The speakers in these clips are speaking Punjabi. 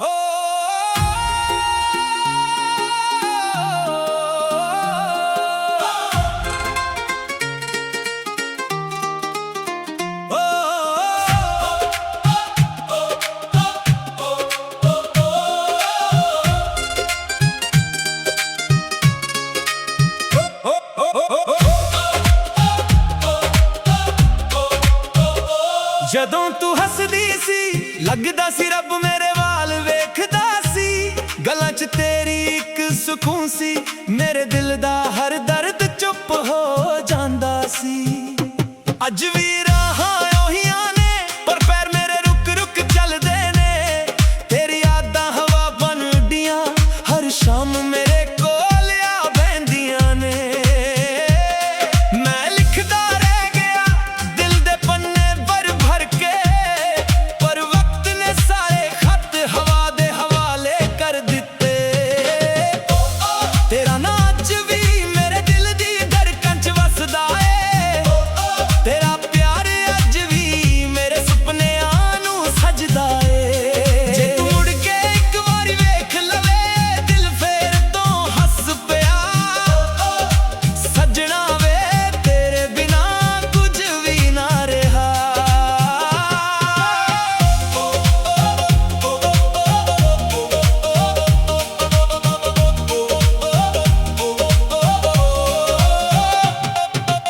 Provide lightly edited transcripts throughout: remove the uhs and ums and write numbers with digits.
ਹੋ ਜਦੋਂ ਤੂੰ ਹੱਸਦੀ ਸੀ ਲੱਗਦਾ ਸੀ ਰੱਬ ਮੇਰੇ ਵਾਲ ਵੇਖਦਾ ਸੀ। ਗੱਲਾਂ 'ਚ ਤੇਰੀ ਇੱਕ ਸਕੂਨ ਸੀ, ਮੇਰੇ ਦਿਲ ਦਾ ਹਰ ਦਰਦ ਚੁੱਪ ਹੋ ਜਾਂਦਾ ਸੀ। ਅੱਜ ਵੀ ਰਾਹਾਂ ਉਹੀ ਨੇ ਪਰ ਪੈਰ ਮੇਰੇ ਰੁਕ ਰੁਕ ਚੱਲਦੇ ਨੇ। ਤੇਰੀ ਯਾਦਾਂ ਹਵਾ ਬਣ ਉੱਡੀਆਂ ਹਰ ਸ਼ਾਮ ਮੇਰੇ ਕੋਲ ਆ ਬਹਿੰਦੀਆਂ ਨੇ। ਮੈਂ ਲਿਖਦਾ ਰਹਿ ਗਿਆ ਦਿਲ ਦੇ ਪੰਨੇ ਭਰ ਭਰ ਕੇ, ਪਰ ਵਕਤ ਨੇ ਸਾਰੇ ਖੱਤ ਹਵਾ ਦੇ ਹਵਾਲੇ ਕਰ ਦਿੱਤੇ। ਤੇਰਾ ਨਾਂ ਅੱਜ ਵੀ ਮੇਰੇ ਦਿਲ ਦੀ ਧੜਕਣ 'ਚ ਵਸਦਾ ਏ। ਤੇਰਾ ਪਿਆਰ ਅੱਜ ਵੀ ਮੇਰੇ ਸੁਪਨਿਆਂ ਨੂੰ ਸਜਦਾ ਏ। ਜੇ ਤੂੰ ਮੁੜ ਕੇ ਇੱਕ ਵਾਰੀ ਵੇਖ ਲਵੇ ਦਿਲ ਫੇਰ ਤੋਂ ਹੱਸ ਪਿਆ। ਸੱਜਣਾ ਵੇ ਤੇਰੇ ਬਿਨਾ ਕੁਝ ਵੀ ਨਾ ਰਿਹਾ।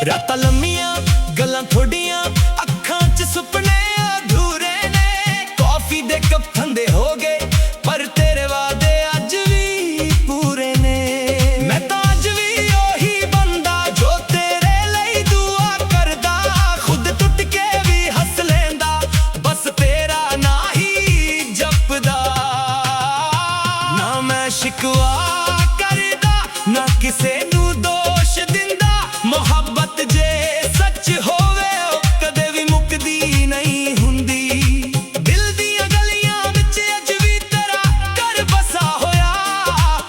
ਰਾਤਾਂ ਲੰਮੀਆਂ ਗੱਲਾਂ ਥੋਡੀਆਂ ਅੱਖਾਂ 'ਚ ਸੁਪਨੇ ਅਧੂਰੇ ਨੇ। ਕੌਫੀ ਦੇ ਕੱਪ ਠੰਡੇ ਹੋ ਗਏ ਪਰ ਤੇਰੇ ਵਾਅਦੇ ਅੱਜ ਵੀ ਪੂਰੇ ਨੇ। ਮੈਂ ਤਾਂ ਅੱਜ ਵੀ ਉਹੀ ਬੰਦਾ ਜੋ ਤੇਰੇ ਲਈ ਦੁਆ ਕਰਦਾ, ਖੁਦ ਟੁੱਟ ਕੇ ਵੀ ਹੱਸ ਲੈਂਦਾ, ਬਸ ਤੇਰਾ ਨਾਂ ਹੀ ਜਪਦਾ। ਨਾ ਮੈਂ ਸ਼ਿਕਵਾ ਕਰਦਾ ਨਾ ਕਿਸੇ ਨੂੰ ਦੋਸ਼ ਦਿੰਦਾ। ਮੁਹੱਬਤ ਜੇ ਸੱਚ ਹੋਵੇ ਉਹ ਕਦੇ ਵੀ ਮੁੱਕਦੀ ਨਹੀਂ ਹੁੰਦੀ। ਦਿਲ ਦੀਆਂ ਗਲੀਆਂ ਵਿੱਚ ਅੱਜ ਵੀ ਤੇਰਾ ਘਰ ਬਸਾ ਹੋਇਆ।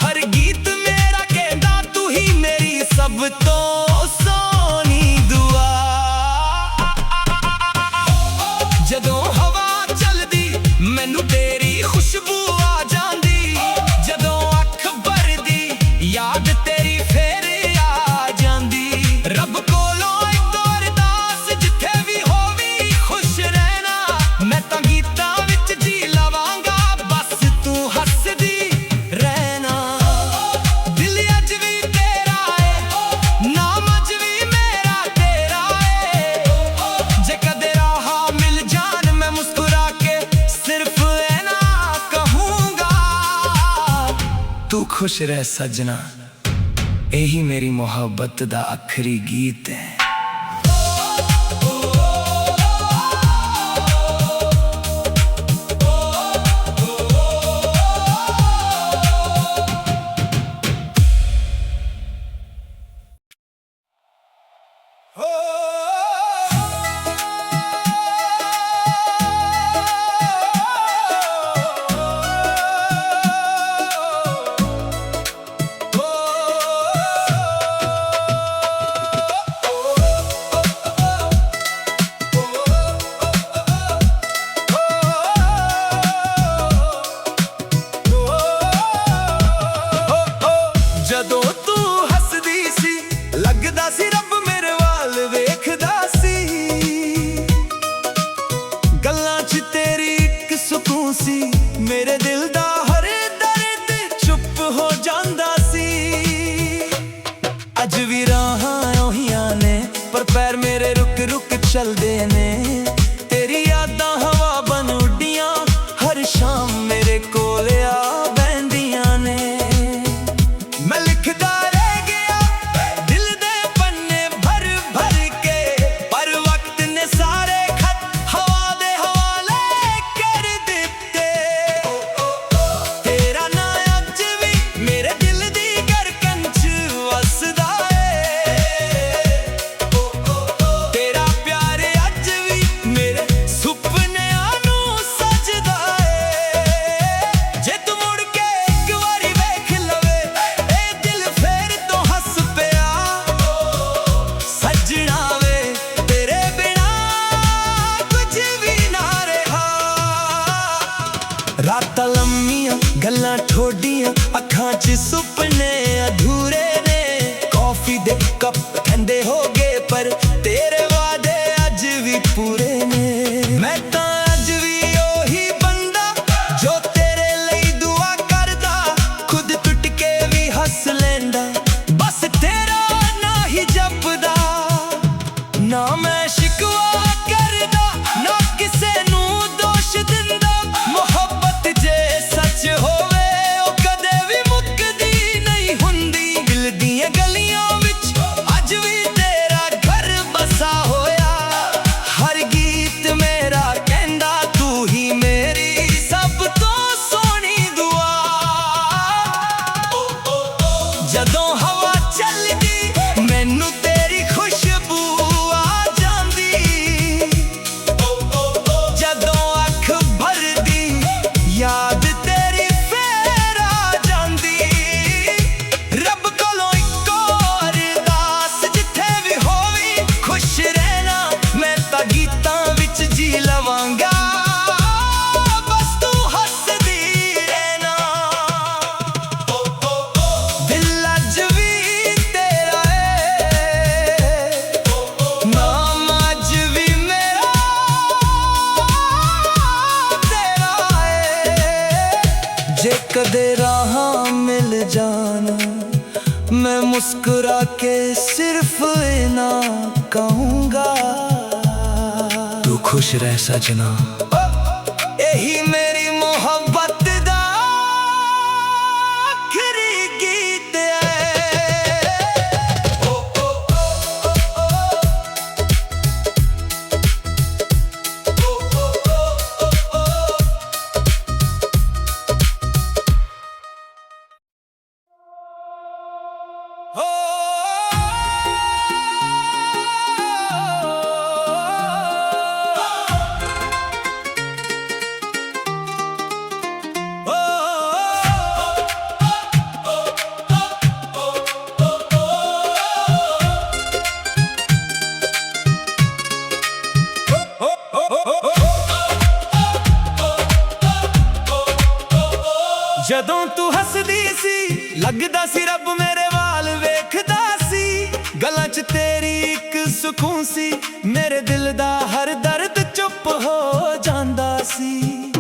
ਹਰ ਗੀਤ ਮੇਰਾ ਕਹਿੰਦਾ ਤੂੰ ਹੀ ਮੇਰੀ ਸਭ ਤੋਂ ਸੋਹਣੀ ਦੁਆ। ਜਦੋਂ ਹਵਾ ਚੱਲਦੀ ਮੈਨੂੰ ਤੇਰੀ ਖੁਸ਼ਬੂ ਆ ਜਾਂਦੀ। ਜਦੋਂ ਅੱਖ ਭਰਦੀ ਯਾਦ ਤੇਰੀ ਫੇਰ ਆ ਜਾਂਦੀ। ਰੱਬ ਕੋਲੋਂ ਇੱਕ ਅਰਦਾਸ ਜਿੱਥੇ ਵੀ ਹੋਵੀ ਖੁਸ਼ ਰਹਿਣਾ। ਮੈਂ ਤਾਂ ਗੀਤਾਂ ਵਿੱਚ ਜੀ ਲਵਾਂਗਾ ਬਸ ਤੂੰ ਹੱਸਦੀ ਰਹਿਣਾ। ਦਿਲ ਅੱਜ ਵੀ ਤੇਰਾ ਏ, ਨਾਮ ਅੱਜ ਵੀ ਮੇਰਾ ਤੇਰਾ ਏ। ਜੇ ਕਦੇ ਰਾਹਾਂ ਮਿਲ ਜਾਣ ਮੈਂ ਮੁਸਕਰਾ ਕੇ ਸਿਰਫ ਇਨਾ ਕਹੂੰਗਾ, ਤੂੰ ਖੁਸ਼ ਰਹਿ ਸੱਜਣਾ, ਇਹੀ ਮੇਰੀ ਮੁਹੱਬਤ ਦਾ ਆਖਰੀ ਗੀਤ ਹੈ। ਜਦੋਂ ਤੂੰ ਹੱਸਦੀ ਸੀ ਲੱਗਦਾ ਸੀ ਰੱਬ ਮੇਰੇ ਵੱਲ ਵੇਖਦਾ ਸੀ। ਗੱਲਾਂ 'ਚ ਤੇਰੀ ਇੱਕ ਸਕੂਨ ਸੀ, ਮੇਰੇ ਦਿਲ ਦਾ ਹਰ ਦਰਦ ਚੁੱਪ ਹੋ ਜਾਂਦਾ ਸੀ। ਅੱਜ ਵੀ ਰਾਹਾਂ ਉਹੀ ਨੇ ਪਰ ਪੈਰ ਮੇਰੇ ਰੁਕ ਰੁਕ ਚੱਲਦੇ ਨੇ। ਤੇਰੀ ਯਾਦਾਂ ਹਵਾ ਬਣ ਉੱਡੀਆਂ ਹਰ ਸ਼ਾਮ ਮੇਰੇ ਕੋਲ ਆ ਬਹਿੰਦੀਆਂ ਨੇ। ਮੈਂ ਲਿਖਦਾ ਰਹਿ ਗਿਆ ਦਿਲ ਦੇ ਪੰਨੇ ਭਰ ਭਰ ਕੇ, ਪਰ ਵਕਤ ਨੇ ਸਾਰੇ ਖੱਤ ਹਵਾ ਦੇ ਹਵਾਲੇ ਕਰ ਦਿੱਤੇ। ਰਾਤਾਂ ਲੰਮੀਆਂ ਗੱਲਾਂ ਠੋਡੀਆਂ ਅੱਖਾਂ 'ਚ ਸੁਪਨੇ ਅਧੂਰੇ ਨੇ ਕੌਫੀ ਦੇ ਕੱਪ ਠੰਡੇ ਹੋ ਗਏ ਪਰ ਤੇਰੇ ਵਾਅਦੇ ਅੱਜ ਵੀ ਪੂਰੇ ਨੇ ਮੈਂ ਤਾਂ ਅੱਜ ਵੀ ਉਹੀ ਬੰਦਾ ਜੋ ਤੇਰੇ ਲਈ ਦੁਆ ਕਰਦਾ ਖੁਦ ਟੁੱਟ ਕੇ ਵੀ ਹੱਸ ਲੈਂਦਾ ਬਸ ਤੇਰਾ ਨਾਂ ਹੀ ਜਪਦਾ ਨਾ ਮੈਂ ਸ਼ਿਕਵਾ ਕਰਦਾ ਨਾ ਕਿਸੇ ਨੂੰ ਦੋਸ਼ ਦਿੰਦਾ ਮੁਹੱਬਤ ਜੇ ਸੱਚ ਹੋਵੇ ਉਹ ਕਦੇ ਵੀ ਮੁੱਕਦੀ ਨਹੀਂ ਹੁੰਦੀ ਦਿਲ ਦੀਆਂ ਗਲੀਆਂ ਵਿੱਚ ਅੱਜ ਵੀ ਤੇਰਾ ਘਰ ਬਸਾ ਹੋਇਆ ਹਰ ਗੀਤ ਮੇਰਾ ਕਹਿੰਦਾ ਤੂੰ ਹੀ ਮੇਰੀ ਸਭ ਤੋਂ ਸੋਹਣੀ ਦੁਆ ਜਦੋਂ ਹਵਾ ਚੱਲਦੀ ਮੈਨੂੰ ਤੇਰੀ ਖੁਸ਼ਬੂ ਆ ਜਾਂਦੀ ਜਦੋਂ ਅੱਖ ਭਰਦੀ ਯਾਦ ਤੇਰੀ ਫੇਰ ਆ ਜਾਂਦੀ ਰੱਬ ਕੋਲੋਂ ਇੱਕੋ ਅਰਦਾਸ ਜਿੱਥੇ ਵੀ ਹੋਵੀ ਖੁਸ਼ ਰਹਿਣਾ ਮੈਂ ਤਾਂ ਗੀਤਾਂ ਵਿੱਚ ਜੀ ਲਵਾਂਗਾ ਬਸ ਤੂੰ ਹੱਸਦੀ ਰਹਿਣਾ ਦਿਲ ਅੱਜ ਵੀ ਤੇਰਾ ਏ ਨਾਮ ਅੱਜ ਵੀ ਮੇਰਾ ਤੇਰਾ ਏ ਜੇ ਕਦੇ ਰਾਹਾਂ ਮਿਲ ਜਾਣ मैं मुस्कुरा के सिर्फ इना कहूँगा तू खुश रह सजना यही मेरी मोहब्बत दा आखिरी गीत ਜਦੋਂ ਤੂੰ ਹੱਸਦੀ ਸੀ ਲੱਗਦਾ ਸੀ ਰੱਬ ਮੇਰੇ ਵਾਲ ਵੇਖਦਾ ਸੀ ਗੱਲਾਂ 'ਚ ਤੇਰੀ ਇੱਕ ਸਕੂਨ ਸੀ ਮੇਰੇ ਦਿਲ ਦਾ ਹਰ ਦਰਦ ਚੁੱਪ ਹੋ ਜਾਂਦਾ ਸੀ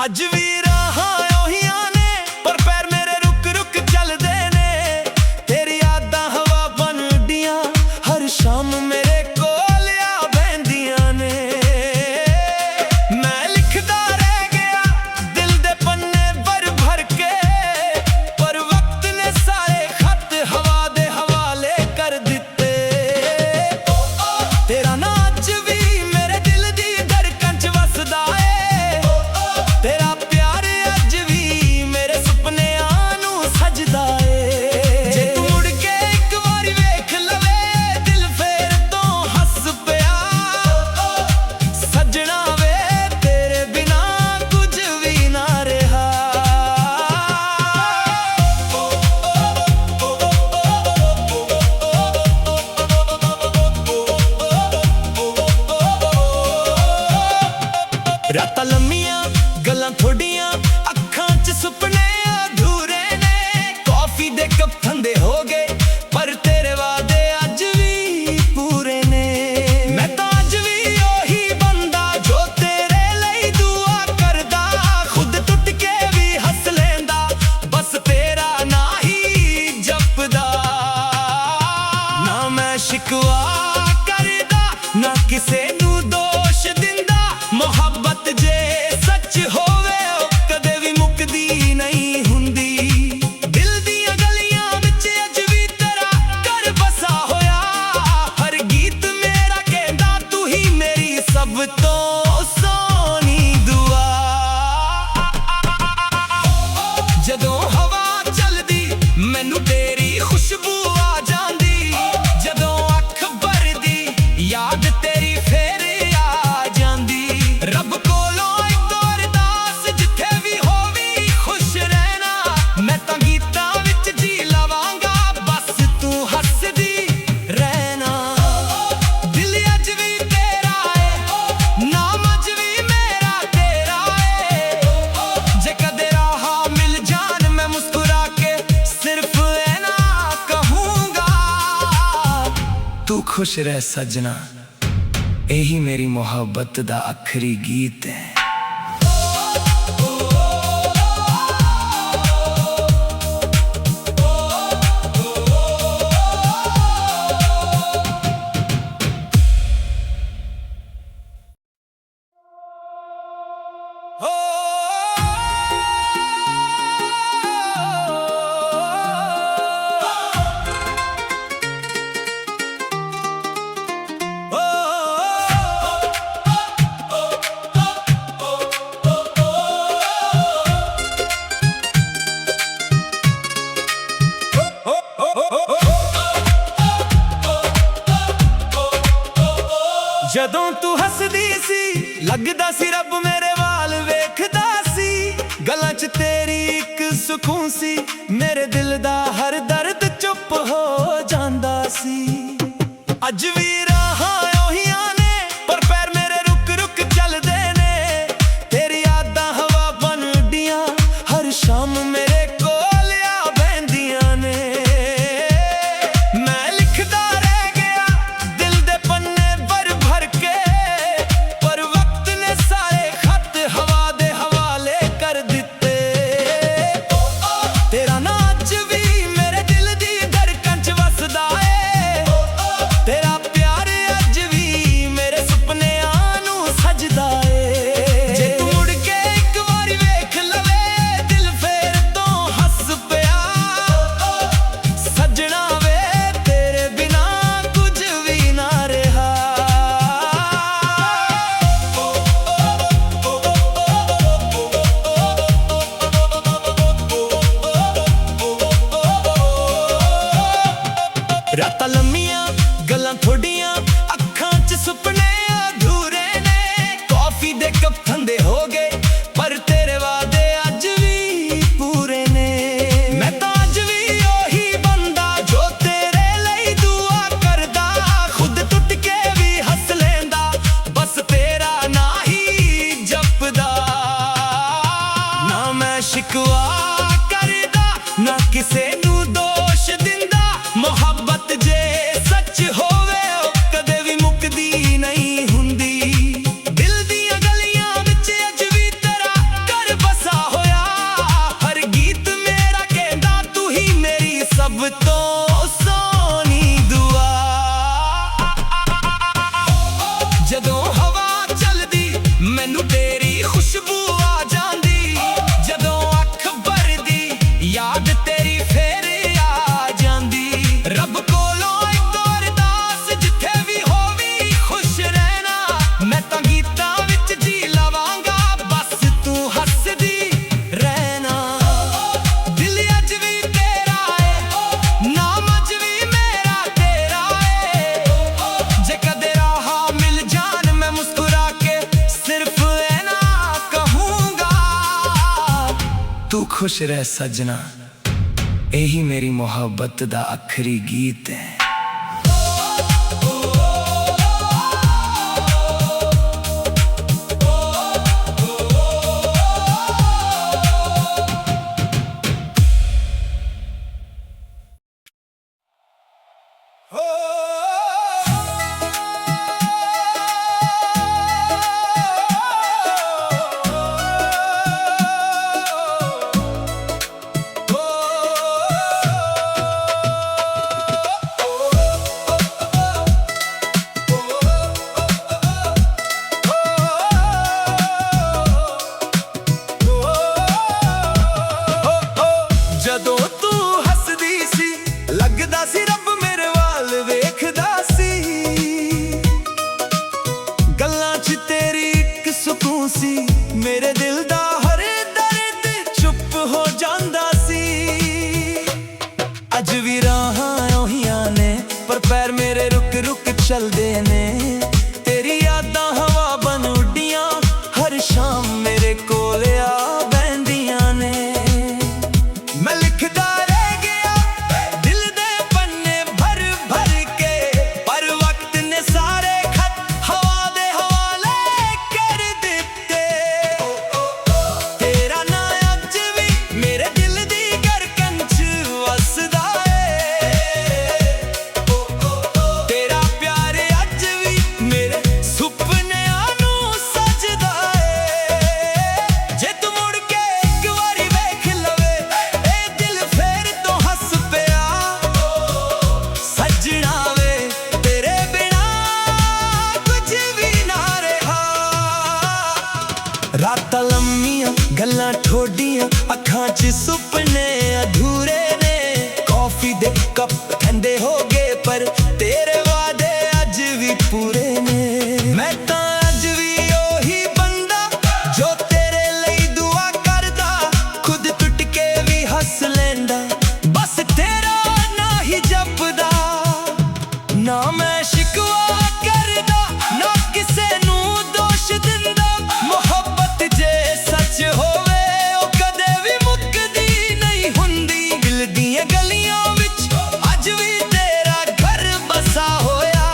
ਅੱਜ ਵੀ ਰਾਹਾਂ ਉਹੀਆਂ ਨੇ ਪਰ ਪੈਰ ਮੇਰੇ ਰੁਕ ਰੁਕ ਚੱਲਦੇ ਨੇ ਤੇਰੀ ਯਾਦਾਂ ਹਵਾ ਬਣਦੀਆਂ ਹਰ ਸ਼ਾਮ ਮੇਰੇ ਕੋਲ ਆ ਬਹਿੰਦੀਆਂ ਨੇ ਮੈਂ ਲਿਖਦਾ ਰਹਿ ਗਿਆ ਦਿਲ ਦੇ ਪੰਨੇ ਭਰ ਭਰ ਕੇ ਪਰ ਵਕਤ ਨੇ ਸਾਰੇ ਖੱਤ ਹਵਾ ਦੇ ਹਵਾਲੇ ਕਰ ਦਿੱਤੇ ਤੇਰਾ ਨਾਂ ਅੱਜ ਵੀ ਮੇਰੇ ਦਿਲ ਦੀ ਧੜਕਣ 'ਚ ਵਸਦਾ ਏ ਤੇਰਾ ਪਿਆਰ ਅੱਜ ਵੀ ਮੇਰੇ ਸੁਪਨਿਆਂ ਨੂੰ ਸਜਦਾ ਏ ਜੇ ਤੂੰ ਮੁੜ ਕੇ ਇੱਕ ਵਾਰੀ ਵੇਖ ਲਵੇ ਦਿਲ ਫੇਰ ਤੋਂ ਹੱਸ ਪਿਆ ਸੱਜਣਾ ਵੇ ਤੇਰੇ ਬਿਨਾ ਕੁਝ ਵੀ ਨਾ ਰਿਹਾ ਰਾਤਾਂ ਲੰਮੀਆਂ ਗੱਲਾਂ ਥੋਡੀਆਂ ਅੱਖਾਂ 'ਚ ਸੁਪਨੇ ਅਧੂਰੇ ਨੇ ਕੌਫੀ ਦੇ ਕੱਪ ਠੰਡੇ ਹੋ ਗਏ ਪਰ ਤੇਰੇ ਵਾਅਦੇ ਅੱਜ ਵੀ ਪੂਰੇ ਨੇ ਮੈਂ ਤਾਂ ਅੱਜ ਵੀ ਉਹੀ ਬੰਦਾ ਜੋ ਤੇਰੇ ਲਈ ਦੁਆ ਕਰਦਾ ਖੁਦ ਟੁੱਟ ਕੇ ਵੀ ਹੱਸ ਲੈਂਦਾ ਬਸ ਤੇਰਾ ਨਾਂ ਹੀ ਜਪਦਾ ਨਾ ਮੈਂ ਸ਼ਿਕਵਾ ਕਰਦਾ ਨਾ ਕਿਸੇ ਨੂੰ ਦੋਸ਼ ਦਿੰਦਾ ਮੁਹੱਬਤ ਜੇ ਸੱਚ ਹੋਵੇ ਉਹ ਕਦੇ ਵੀ ਮੁੱਕਦੀ ਨਹੀਂ ਹੁੰਦੀ ਦਿਲ ਦੀਆਂ ਗਲੀਆਂ ਵਿੱਚ ਅੱਜ ਵੀ ਤੇਰਾ ਘਰ ਬਸਾ ਹੋਇਆ ਹਰ ਗੀਤ ਮੇਰਾ ਕਹਿੰਦਾ ਤੂੰ ਹੀ ਮੇਰੀ ਸਭ ਤੋਂ ਸੋਹਣੀ ਦੁਆ ਜਦੋਂ ਹਵਾ ਚੱਲਦੀ ਮੈਨੂੰ ਤੇਰੀ ਖੁਸ਼ਬੂ ਆ ਜਾਂਦੀ ਜਦੋਂ ਅੱਖ ਭਰਦੀ ਯਾਦ ਤੇਰੀ ਫੇਰ ਆ ਜਾਂਦੀ ਰੱਬ ਕੋਲੋਂ ਇੱਕ ਅਰਦਾਸ खुश रह सजना, यही मेरी मोहब्बत दा आखिरी गीत है। ਜਦੋਂ ਤੂੰ ਹੱਸਦੀ ਸੀ ਲੱਗਦਾ ਸੀ ਰੱਬ ਮੇਰੇ ਵਾਲ ਵੇਖਦਾ ਸੀ, ਗੱਲਾਂ 'ਚ ਤੇਰੀ ਇੱਕ ਸਕੂਨ ਸੀ, ਮੇਰੇ ਦਿਲ ਦਾ ਹਰ ਦਰਦ ਚੁੱਪ ਹੋ ਜਾਂਦਾ ਸੀ। ਅੱਜ ਵੀ ਰਾਹਾਂ ਉਹੀਆਂ ਨੇ ਪਰ ਪੈਰ ਮੇਰੇ ਰੁਕ ਰੁਕ ਚੱਲਦੇ ਨੇ, ਤੇਰੀ ਯਾਦਾਂ ਹਵਾ ਬਣ ਉੱਡੀਆਂ ਹਰ ਸ਼ਾਮ ਮੇਰੇ ਕੋਲ ਆ ਬਹਿੰਦੀਆਂ ਨੇ। ਮੈਂ ਲਿਖਦਾ ਰਹਿ ਗਿਆ ਦਿਲ ਦੇ ਪੰਨੇ ਭਰ ਭਰ ਕੇ, ਪਰ ਵਕਤ ਨੇ ਸਾਰੇ ਖੱਤ ਹਵਾ ਦੇ ਹਵਾਲੇ ਕਰ ਦਿੱਤੇ। ਤੇਰਾ ਨਾਂ ਅੱਜ ਵੀ ਮੇਰੇ ਦਿਲ ਦੀ ਧੜਕਣ 'ਚ ਵਸਦਾ ਏ, ਤੇਰਾ ਪਿਆਰ ਅੱਜ ਵੀ ਮੇਰੇ ਸੁਪਨਿਆਂ ਨੂੰ ਸਜਦਾ ਏ। ਜੇ ਤੂੰ ਮੁੜ ਕੇ ਇੱਕ ਵਾਰੀ ਵੇਖ ਲਵੇ ਦਿਲ ਫੇਰ ਤੋਂ ਹੱਸ ਪਿਆ, ਸੱਜਣਾ ਵੇ ਤੇਰੇ ਬਿਨਾ ਕੁਝ ਵੀ ਨਾ ਰਿਹਾ। ਰਾਤਾਂ ਲੰਮੀਆਂ ਗੱਲਾਂ ਥੋਡੀਆਂ ਅੱਖਾਂ 'ਚ ਸੁਪਨੇ ਅਧੂਰੇ ਨੇ, ਕੌਫੀ ਦੇ ਕੱਪ ਠੰਡੇ ਹੋ ਗਏ ਪਰ ਤੇਰੇ ਵਾਅਦੇ ਅੱਜ ਵੀ ਪੂਰੇ ਨੇ। ਮੈਂ ਤਾਂ ਅੱਜ ਵੀ ਉਹੀ ਬੰਦਾ ਜੋ ਤੇਰੇ ਲਈ ਦੁਆ ਕਰਦਾ, ਖੁਦ ਟੁੱਟ ਕੇ ਵੀ ਹੱਸ ਲੈਂਦਾ, ਬਸ ਤੇਰਾ ਨਾਂ ਹੀ ਜਪਦਾ। ਨਾ ਮੈਂ ਸ਼ਿਕਵਾ ਕਰਦਾ ਨਾ ਕਿਸੇ ਨੂੰ ਦੋਸ਼ ਦਿੰਦਾ, ਮੁਹੱਬਤ ਜੇ ਸੱਚ ਹੋਵੇ ਉਹ ਕਦੇ ਵੀ ਮੁੱਕਦੀ ਨਹੀਂ ਹੁੰਦੀ। ਦਿਲ ਦੀਆਂ ਗਲੀਆਂ ਵਿੱਚ ਅੱਜ ਵੀ ਤੇਰਾ ਘਰ ਬਸਾ ਹੋਇਆ, ਹਰ ਗੀਤ ਮੇਰਾ ਕਹਿੰਦਾ ਤੂੰ ਹੀ ਮੇਰੀ ਸਭ ਤੋਂ ਸੋਹਣੀ ਦੁਆ। ਜਦੋਂ ਹਵਾ ਚੱਲਦੀ ਮੈਨੂੰ ਤੇਰੀ ਖੁਸ਼ਬੂ ਆ ਜਾਂਦੀ, ਜਦੋਂ ਅੱਖ ਭਰਦੀ ਯਾਦ ਤੇਰੀ ਫੇਰ ਆ ਜਾਂਦੀ। ਰੱਬ ਕੋਲੋਂ ਇੱਕ ਅਰਦਾਸ ਜਿੱਥੇ ਵੀ ਹੋਵੀ ਖੁਸ਼ ਰਹਿਣਾ, ਮੈਂ ਤਾਂ ਗੀਤਾਂ ਵਿੱਚ ਜੀ ਲਵਾਂਗਾ ਬਸ ਤੂੰ ਹੱਸਦੀ ਰਹਿਣਾ। ਦਿਲ ਅੱਜ ਵੀ ਤੇਰਾ ਏ ਨਾਮ ਅੱਜ ਵੀ ਮੇਰਾ ਤੇਰਾ ਏ, ਜੇ ਕਦੇ ਰਾਹ ਮਿਲ ਜਾਣ ਮੈਂ ਮੁਸਕਰਾ ਕੇ ਸਿਰਫ ਐਨਾ ਕਹੂੰਗਾ, ਤੂੰ ਖੁਸ਼ ਰਹਿ ਸੱਜਣਾ, यही मेरी मोहब्बत दा आखिरी गीत है। ਜਦੋਂ ਤੂੰ ਹੱਸਦੀ ਸੀ ਲੱਗਦਾ ਸੀ ਰੱਬ ਮੇਰੇ ਵੱਲ ਵੇਖਦਾ ਸੀ, ਗੱਲਾਂ 'ਚ ਤੇਰੀ ਇੱਕ ਸਕੂਨ ਸੀ, ਮੇਰੇ ਦਿਲ ਦਾ ਹਰ ਦਰਦ ਚੁੱਪ ਹੋ ਜਾਂਦਾ ਸੀ। ਅੱਜ ਵੀ ਰਾਹਾਂ ਉਹੀਆਂ ਨੇ ਪਰ ਪੈਰ ਮੇਰੇ ਰੁਕ ਰੁਕ ਚੱਲਦੇ ਨੇ, ਤੇਰੀ ਯਾਦਾਂ ਹਵਾ ਬਣ ਉੱਡੀਆਂ ਹਰ ਸ਼ਾਮ ਮੇਰੇ ਕੋਲ ਆ ਬਹਿੰਦੀਆਂ ਨੇ। ਮੈਂ ਲਿਖਦਾ ਰਹਿ ਗਿਆ ਦਿਲ ਦੇ ਪੰਨੇ ਭਰ ਭਰ ਕੇ, ਪਰ ਵਕਤ ਨੇ ਸਾਰੇ ਖੱਤ ਹਵਾ ਦੇ ਹਵਾਲੇ ਕਰ ਦਿੱਤੇ। ਤੇਰਾ ਨਾਂ ਅੱਜ ਵੀ ਮੇਰੇ ਦਿਲ ਦੀ ਧੜਕਣ 'ਚ ਵਸਦਾ ਏ, ਤੇਰਾ ਪਿਆਰ ਰਾਤਾਂ ਲੰਮੀਆਂ ਗੱਲਾਂ ਠੋਡੀਆਂ ਅੱਖਾਂ 'ਚ ਸੁਪਨੇ ਅਧੂਰੇ ਨੇ ਕੌਫੀ ਦੇ ਕੱਪ ਠੰਡੇ ਹੋ ਗਏ ਪਰ ਤੇਰੇ ਵਾਅਦੇ ਅੱਜ ਵੀ ਪੂਰੇ ਨੇ ਮੈਂ ਤਾਂ ਅੱਜ ਵੀ ਉਹੀ ਬੰਦਾ ਜੋ ਤੇਰੇ ਲਈ ਦੁਆ ਕਰਦਾ ਖੁਦ ਟੁੱਟ ਕੇ ਵੀ ਹੱਸ ਲੈਂਦਾ ਬਸ ਤੇਰਾ ਨਾਂ ਹੀ ਜਪਦਾ ਨਾ ਮੈਂ ਸ਼ਿਕਵਾ ਕਰਦਾ ਨਾ ਕਿਸੇ ਨੂੰ ਦੋਸ਼ ਦਿੰਦਾ ਮੁਹੱਬਤ ਜੇ ਸੱਚ ਹੋਵੇ ਉਹ ਕਦੇ ਵੀ ਮੁੱਕਦੀ ਨਹੀਂ ਹੁੰਦੀ ਦਿਲ ਦੀਆਂ ਗਲੀਆਂ ਵਿੱਚ ਅੱਜ ਵੀ ਤੇਰਾ ਘਰ ਬਸਾ ਹੋਇਆ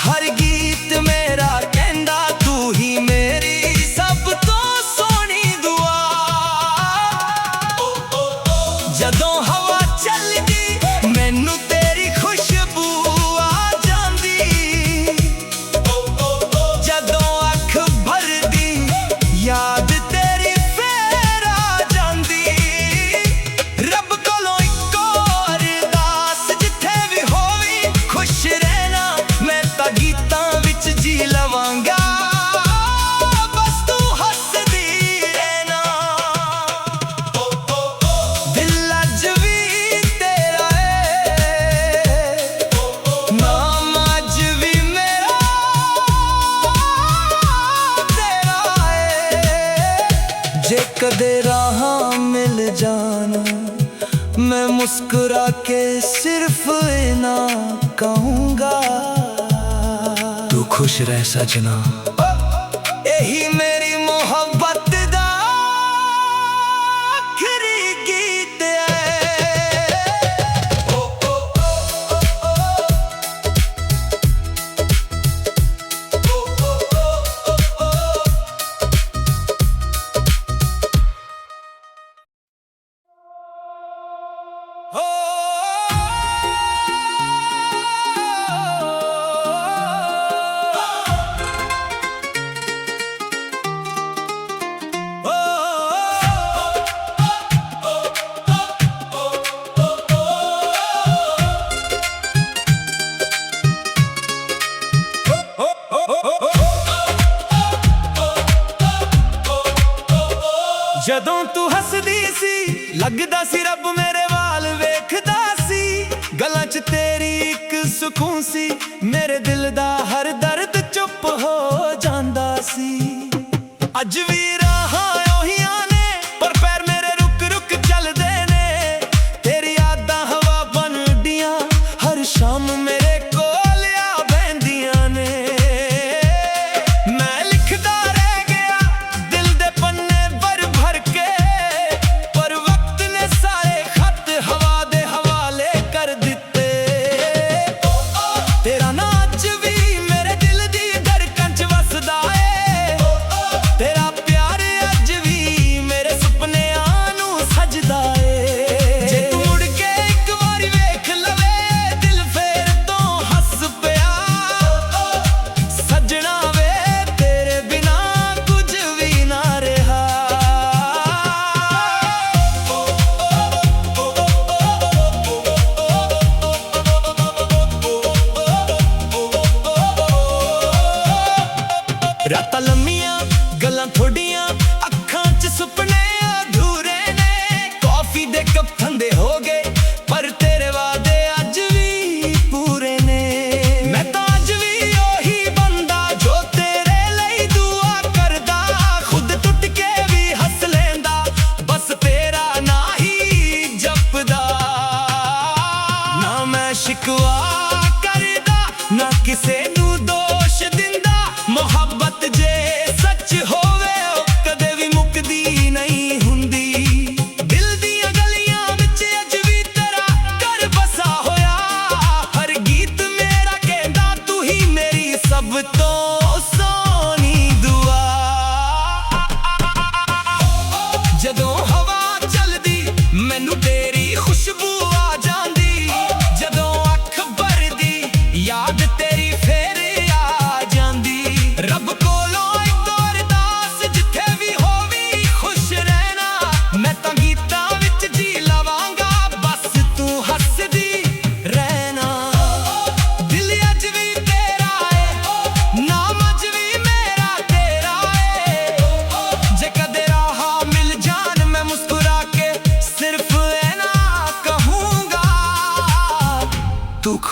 ਹਰ ਗੀਤ ਮੇਰਾ ਕਹਿੰਦਾ ਤੂੰ ਹੀ ਮੇਰੀ ਸਭ ਤੋਂ ਸੋਹਣੀ ਦੁਆ ਜਦੋਂ ਹਵਾ ਚੱਲਦੀ ਮੈਨੂੰ ਤੇਰੀ ਖੁਸ਼ਬੂ ਆ ਜਾਂਦੀ ਜਦੋਂ ਅੱਖ ਭਰਦੀ ਯਾਦ ਤੇਰੀ ਫੇਰ ਆ ਜਾਂਦੀ ਰੱਬ ਕੋਲੋਂ ਇੱਕੋ ਅਰਦਾਸ ਜਿੱਥੇ ਵੀ ਹੋਵੀ ਖੁਸ਼ ਰਹਿਣਾ ਮੈਂ ਤਾਂ ਗੀਤਾਂ ਵਿੱਚ ਜੀ ਲਵਾਂਗਾ ਬਸ ਤੂੰ ਹੱਸਦੀ ਰਹਿਣਾ ਦਿਲ ਅੱਜ ਵੀ ਤੇਰਾ ਏ ਨਾਮ ਅੱਜ ਵੀ ਮੇਰਾ ਤੇਰਾ ਏ ਜੇ ਕਦੇ ਰਾਹਾਂ ਮਿਲ ਜਾਣ मैं मुस्कुरा के सिर्फ इना कहूँगा तू खुश रह सजना यही मेरी मोहब्बत दा आखिरी गीत ਜਦੋਂ ਤੂੰ ਹੱਸਦੀ ਸੀ ਲੱਗਦਾ ਸੀ ਰੱਬ ਮੇਰੇ ਵਾਲ ਵੇਖਦਾ ਸੀ ਗੱਲਾਂ 'ਚ ਤੇਰੀ ਇੱਕ ਸਕੂਨ ਸੀ ਮੇਰੇ ਦਿਲ ਦਾ ਹਰ ਦਰਦ ਚੁੱਪ ਹੋ ਜਾਂਦਾ ਸੀ ਅੱਜ ਵੀ ਰਾਹਾਂ ਉਹੀਆਂ ਨੇ ਪਰ ਪੈਰ ਮੇਰੇ ਰੁਕ ਰੁਕ ਚੱਲਦੇ ਨੇ ਤੇਰੀ ਯਾਦਾਂ ਹਵਾ ਬਣਦੀਆਂ ਹਰ ਸ਼ਾਮ ਮੇਰੇ ਕੋਲ ਆ ਬਹਿੰਦੀਆਂ ਨੇ ਮੈਂ ਲਿਖਦਾ ਰਹਿ ਗਿਆ ਦਿਲ ਦੇ ਪੰਨੇ ਭਰ ਭਰ ਕੇ ਪਰ ਵਕਤ ਨੇ ਸਾਰੇ ਖੱਤ ਹਵਾ ਦੇ ਹਵਾਲੇ ਕਰ ਦਿੱਤੇ ਤੇਰਾ ਨਾਂ ਅੱਜ ਵੀ ਮੇਰੇ ਦਿਲ ਦੀ ਧੜਕਣ 'ਚ ਵਸਦਾ ਏ ਤੇਰਾ ਪਿਆਰ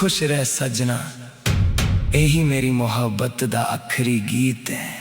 खुश रह सजना, यही मेरी मोहब्बत दा आखिरी गीत है।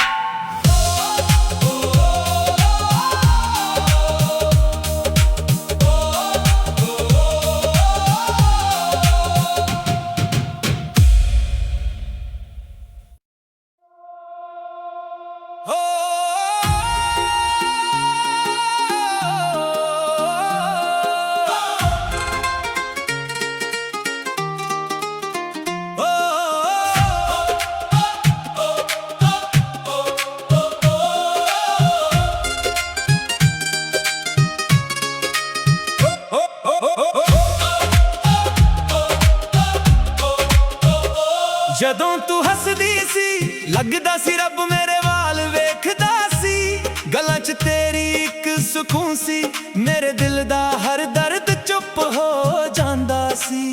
ਜਦੋਂ ਤੂੰ ਹੱਸਦੀ ਸੀ ਲੱਗਦਾ ਸੀ ਰੱਬ ਮੇਰੇ ਵਾਲ ਵੇਖਦਾ ਸੀ, ਗੱਲਾਂ 'ਚ ਤੇਰੀ ਇੱਕ ਸਕੂਨ ਸੀ, ਮੇਰੇ ਦਿਲ ਦਾ ਹਰ ਦਰਦ ਚੁੱਪ ਹੋ ਜਾਂਦਾ ਸੀ।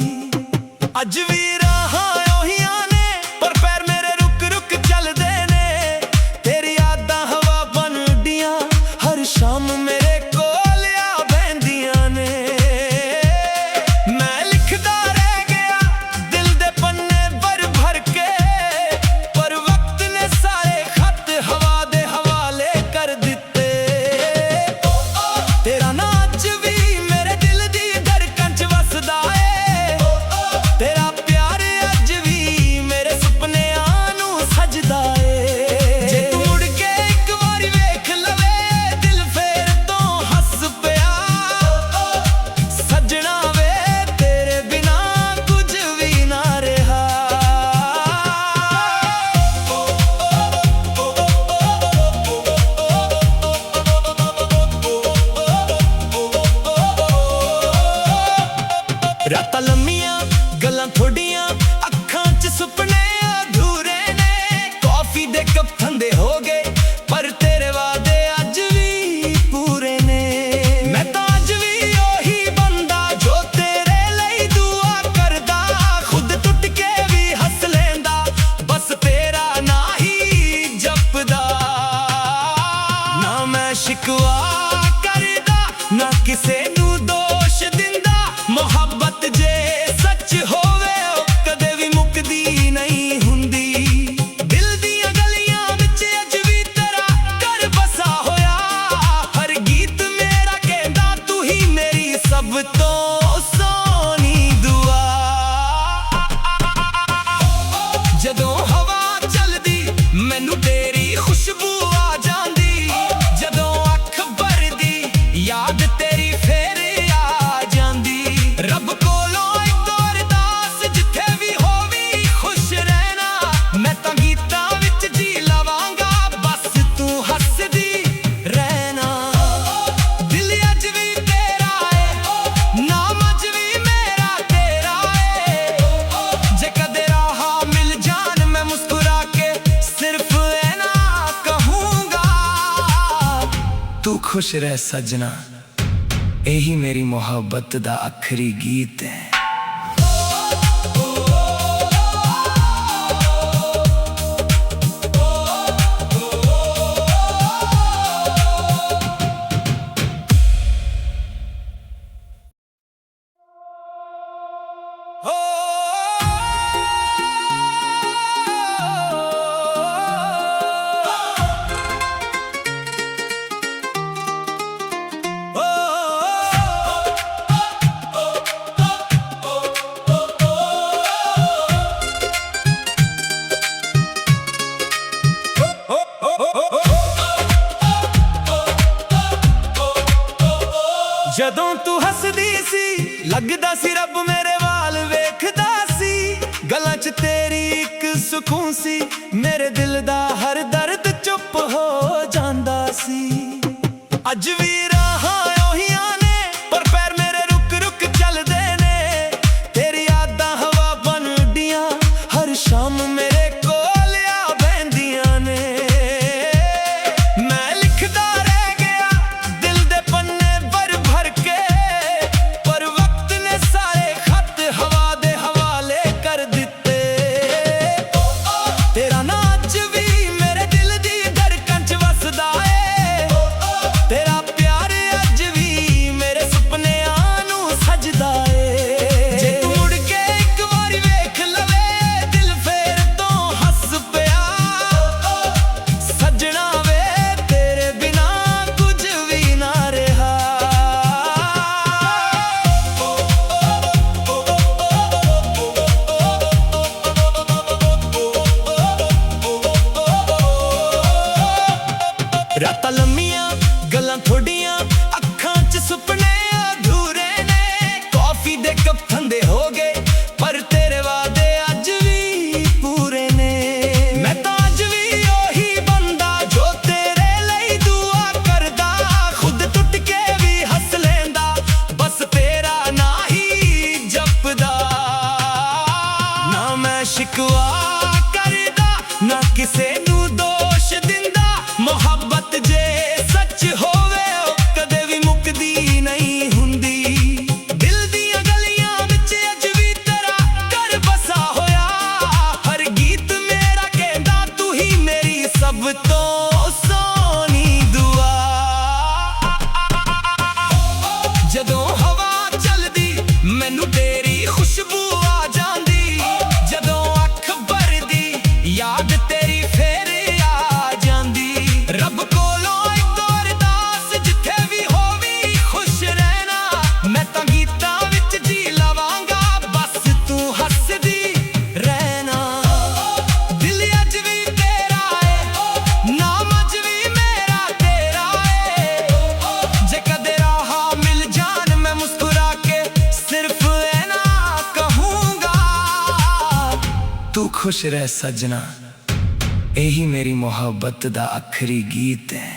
ਅੱਜ ਵੀ ਰਾਹਾਂ ਉਹੀ ਨੇ ਪਰ ਪੈਰ ਮੇਰੇ ਰੁਕ ਰੁਕ ਚੱਲਦੇ ਨੇ, ਤੇਰੀ ਯਾਦਾਂ ਹਵਾ ਬਣ ਉੱਡੀਆਂ ਹਰ ਸ਼ਾਮ ਮੇਰੇ ਕੋਲ ਆ ਬਹਿੰਦੀਆਂ ਨੇ। ਮੈਂ ਲਿਖਦਾ ਰਹਿ ਗਿਆ ਦਿਲ ਦੇ ਪੰਨੇ ਭਰ ਭਰ ਕੇ, ਪਰ ਵਕਤ ਨੇ ਸਾਰੇ ਖੱਤ ਹਵਾ ਦੇ ਹਵਾਲੇ ਕਰ ਦਿੱਤੇ। ਤੇਰਾ ਨਾਂ ਅੱਜ ਵੀ ਮੇਰੇ ਦਿਲ ਦੀ ਧੜਕਣ 'ਚ ਵਸਦਾ ਏ, ਤੇਰਾ ਪਿਆਰ ਅੱਜ ਵੀ ਮੇਰੇ ਸੁਪਨਿਆਂ ਨੂੰ ਸਜਦਾ ਏ। ਜੇ ਤੂੰ ਮੁੜ ਕੇ ਇੱਕ ਵਾਰੀ ਵੇਖ ਲਵੇ ਦਿਲ ਫੇਰ ਤੋਂ ਹੱਸ ਪਿਆ, ਸੱਜਣਾ ਵੇ ਤੇਰੇ ਬਿਨਾ ਕੁਝ ਵੀ ਨਾ ਰਿਹਾ। ਰਾਤਾਂ ਲੰਮੀਆਂ ਗੱਲਾਂ ਥੋਡੀਆਂ ਅੱਖਾਂ 'ਚ ਸੁਪਨੇ ਅਧੂਰੇ ਨੇ, ਕੌਫੀ ਦੇ ਕੱਪ ਠੰਡੇ ਹੋ ਗਏ ਪਰ ਤੇਰੇ ਵਾਅਦੇ ਅੱਜ ਵੀ ਪੂਰੇ ਨੇ। ਮੈਂ ਤਾਂ ਅੱਜ ਵੀ ਉਹੀ ਬੰਦਾ ਜੋ ਤੇਰੇ ਲਈ ਦੁਆ ਕਰਦਾ, ਖੁਦ ਟੁੱਟ ਕੇ ਵੀ ਹੱਸ ਲੈਂਦਾ, ਬਸ ਤੇਰਾ ਨਾਂ ਹੀ ਜਪਦਾ। ਨਾ ਮੈਂ ਸ਼ਿਕਵਾ ਕਰਦਾ ਨਾ ਕਿਸੇ ਨੂੰ ਦੋਸ਼ ਦਿੰਦਾ, ਮੁਹੱਬਤ ਜੇ ਸੱਚ ਹੋਵੇ ਉਹ ਕਦੇ ਵੀ ਮੁੱਕਦੀ ਨਹੀਂ ਹੁੰਦੀ। ਦਿਲ ਦੀਆਂ ਗਲੀਆਂ ਵਿੱਚ ਅੱਜ ਵੀ ਤੇਰਾ ਘਰ ਬਸਾ ਹੋਇਆ, ਹਰ ਗੀਤ ਮੇਰਾ ਕਹਿੰਦਾ ਤੂੰ ਹੀ ਮੇਰੀ ਸਭ ਤੋਂ ਸੋਹਣੀ ਦੁਆ। ਜਦੋਂ ਹਵਾ ਚੱਲਦੀ ਮੈਨੂੰ ਤੇਰੀ ਖੁਸ਼ਬੂ ਆ ਜਾਂਦੀ, ਜਦੋਂ ਅੱਖ ਭਰਦੀ ਯਾਦ ਤੇਰੀ ਫੇਰ ਆ ਜਾਂਦੀ। ਰੱਬ ਕੋਲੋਂ ਇੱਕ ਅਰਦਾਸ ਜਿੱਥੇ ਵੀ ਹੋਵੀ ਖੁਸ਼ ਰਹਿਣਾ, ਮੈਂ ਤਾਂ ਗੀਤਾਂ ਵਿੱਚ ਜੀ ਲਵਾਂਗਾ ਬਸ ਤੂੰ ਹੱਸਦੀ ਰਹਿਣਾ। ਦਿਲ ਅੱਜ ਵੀ ਤੇਰਾ ਏ ਨਾਮ ਅੱਜ ਵੀ ਮੇਰਾ ਤੇਰਾ ਏ, ਜੇ ਕਦੇ ਰਾਹਾਂ ਮਿਲ ਜਾਣ ਮੈਂ ਮੁਸਕਰਾ ਕੇ ਸਿਰਫ ਐਨਾ ਕਹੂੰਗਾ, ਤੂੰ ਖੁਸ਼ ਰਹਿ ਸੱਜਣਾ, यही मेरी मोहब्बत दा आखिरी गीत है। ਜਦੋਂ ਤੂੰ ਹੱਸਦੀ ਸੀ ਲੱਗਦਾ ਸੀ ਰੱਬ ਮੇਰੇ ਵਾਲ ਵੇਖਦਾ ਸੀ, ਗੱਲਾਂ 'ਚ ਤੇਰੀ ਇੱਕ ਸਕੂਨ ਸੀ, ਮੇਰੇ ਦਿਲ ਦਾ ਹਰ ਦਰਦ ਚੁੱਪ ਹੋ ਜਾਂਦਾ ਸੀ। ਅੱਜ ਵੀ ਰਾਹਾਂ ਉਹੀ ਨੇ ਪਰ ਪੈਰ ਮੇਰੇ ਰੁਕ ਰੁਕ ਚੱਲਦੇ ਨੇ, ਤੇਰੀ ਯਾਦਾਂ ਹਵਾ ਬਣ ਉੱਡੀਆਂ ਹਰ ਸ਼ਾਮ ਮੇਰੇ ਕੋਲ ਆ ਬਹਿੰਦੀਆਂ ਨੇ। ਮੈਂ ਲਿਖਦਾ ਰਹਿ ਗਿਆ ਦਿਲ ਦੇ ਪੰਨੇ ਭਰ ਭਰ ਕੇ, ਪਰ ਵਕਤ ਨੇ ਸਾਰੇ ਖੱਤ ਹਵਾ ਦੇ ਹਵਾਲੇ ਕਰ ਦਿੱਤੇ। ਤੇਰਾ ਨਾਂ ਅੱਜ ਵੀ ਮੇਰੇ ਦਿਲ ਦੀ ਧੜਕਣ 'ਚ ਵਸਦਾ ਏ, ਤੇਰਾ ਪਿਆਰ ਤੂੰ ਖੁਸ਼ ਰਹਿ ਸੱਜਣਾ ਇਹੀ ਮੇਰੀ ਮੁਹੱਬਤ ਦਾ ਆਖਰੀ ਗੀਤ ਹੈ